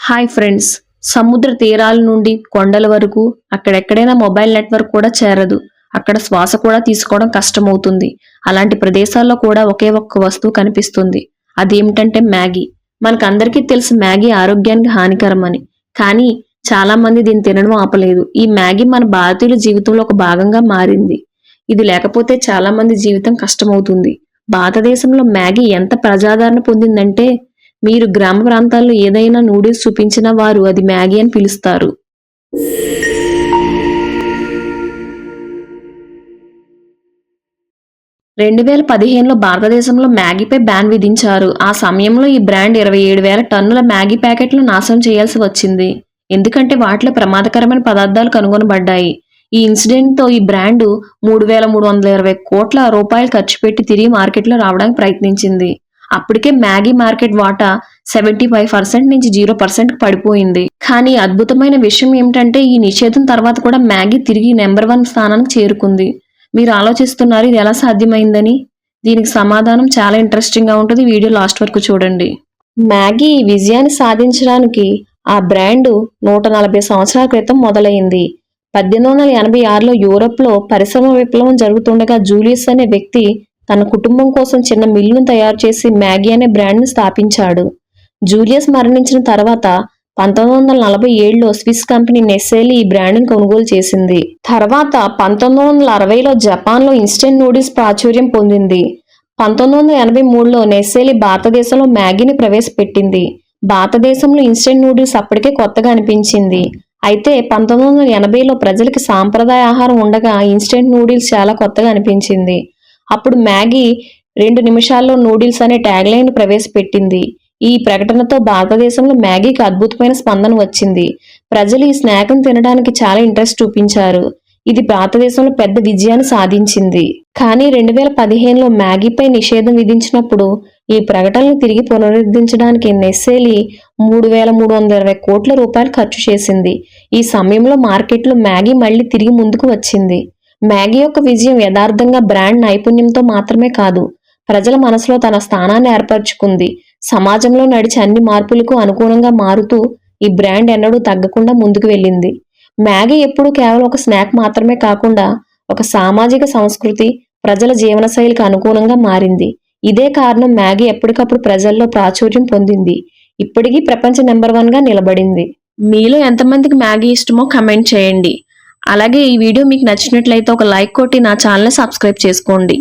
Hi friends. సముద్ర తీరాల నుండి కొండల వరకు అక్కడెక్కడైనా మొబైల్ నెట్వర్క్ కూడా చేరదు. అక్కడ శ్వాస కూడా తీసుకోవడం కష్టమవుతుంది. అలాంటి ప్రదేశాల్లో కూడా ఒకే ఒక్క వస్తువు కనిపిస్తుంది. అదేమిటంటే మ్యాగీ. మనకందరికీ తెలుసు మ్యాగీ ఆరోగ్యానికి హానికరమని. కానీ చాలా మంది దీన్ని తినడం ఆపలేదు. ఈ మ్యాగీ మన భారతీయుల జీవితంలో ఒక భాగంగా మారింది. ఇది లేకపోతే చాలా మంది జీవితం కష్టమవుతుంది. భారతదేశంలో మ్యాగీ ఎంత ప్రజాదరణ పొందిందంటే మీరు గ్రామ ప్రాంతాల్లో ఏదైనా నూడిల్స్ చూపించినా వారు అది మ్యాగీ అని పిలుస్తారు. 2015లో భారతదేశంలో మ్యాగీపై బ్యాన్ విధించారు. ఆ సమయంలో ఈ బ్రాండ్ 27,000 టన్నుల మ్యాగీ ప్యాకెట్లు నాశనం చేయాల్సి వచ్చింది. ఎందుకంటే వాటిలో ప్రమాదకరమైన పదార్థాలు కనుగొనబడ్డాయి. ఈ ఇన్సిడెంట్తో ఈ బ్రాండు 3,320 కోట్ల రూపాయలు ఖర్చు పెట్టి తిరిగి మార్కెట్లో రావడానికి ప్రయత్నించింది. అప్పటికే మ్యాగీ మార్కెట్ వాటా 75% నుంచి 0% పడిపోయింది. కానీ అద్భుతమైన విషయం ఏమిటంటే ఈ నిషేధం తర్వాత కూడా మ్యాగీ తిరిగి నెంబర్ 1 స్థానానికి చేరుకుంది. మీరు ఆలోచిస్తున్నారు ఇది ఎలా సాధ్యమైందని? దీనికి సమాధానం చాలా ఇంట్రెస్టింగ్ గా ఉంటుంది. వీడియో లాస్ట్ వరకు చూడండి. మ్యాగీ ఈ విజయాన్ని సాధించడానికి ఆ బ్రాండు 140 సంవత్సరాల క్రితం మొదలైంది. 1886లో యూరోప్లో పరిశ్రమ విప్లవం జరుగుతుండగా జూలియస్ అనే వ్యక్తి తన కుటుంబం కోసం చిన్న మిల్లును తయారు చేసి మ్యాగీ అనే బ్రాండ్ను స్థాపించాడు. జూలియస్ మరణించిన తర్వాత 1947లో స్విస్ కంపెనీ నెస్సేలీ ఈ బ్రాండ్ను కొనుగోలు చేసింది. తర్వాత 1960లో జపాన్లో ఇన్స్టెంట్ నూడిల్స్ ప్రాచుర్యం పొందింది. 1983లో నెస్సేలీ భారతదేశంలో మ్యాగీని ప్రవేశపెట్టింది. భారతదేశంలో ఇన్స్టెంట్ నూడిల్స్ అప్పటికే కొత్తగా అనిపించింది. అయితే 1980లో ప్రజలకి సాంప్రదాయ ఆహారం ఉండగా ఇన్స్టెంట్ నూడిల్స్ చాలా కొత్తగా అనిపించింది. అప్పుడు మ్యాగీ 2 నిమిషాల్లో నూడిల్స్ అనే ట్యాగ్లైన్ ప్రవేశపెట్టింది. ఈ ప్రకటనతో భారతదేశంలో మ్యాగీకి అద్భుతమైన స్పందన వచ్చింది. ప్రజలు ఈ స్నాక్ను తినడానికి చాలా ఇంట్రెస్ట్ చూపించారు. ఇది భారతదేశంలో పెద్ద విజయాన్ని సాధించింది. కానీ 2015లో మ్యాగీపై నిషేధం విధించినప్పుడు ఈ ప్రకటనను తిరిగి పునరుద్ధరించడానికి నెస్సేలీ 3,320 కోట్ల రూపాయలు ఖర్చు చేసింది. ఈ సమయంలో మార్కెట్లో మ్యాగీ మళ్లీ తిరిగి ముందుకు వచ్చింది. మ్యాగీ యొక్క విజయం యథార్థంగా బ్రాండ్ నైపుణ్యంతో మాత్రమే కాదు, ప్రజల మనసులో తన స్థానాన్ని ఏర్పరచుకుంది. సమాజంలో నడిచే అన్ని మార్పులకు అనుగుణంగా మారుతూ ఈ బ్రాండ్ ఎన్నడూ తగ్గకుండా ముందుకు వెళ్ళింది. మ్యాగీ ఎప్పుడూ కేవలం ఒక స్నాక్ మాత్రమే కాకుండా ఒక సామాజిక సంస్కృతి, ప్రజల జీవనశైలికి అనుగుణంగా మారింది. ఇదే కారణం మ్యాగీ ఎప్పటికప్పుడు ప్రజల్లో ప్రాచుర్యం పొందింది. ఇప్పటికీ ప్రపంచ నెంబర్ 1గా నిలబడింది. మీలో ఎంతమందికి మ్యాగీ ఇష్టమో కమెంట్ చేయండి. అలాగే ఈ వీడియో మీకు నచ్చినట్లయితే ఒక లైక్ కొట్టి నా ఛానల్ని సబ్స్క్రైబ్ చేసుకోండి.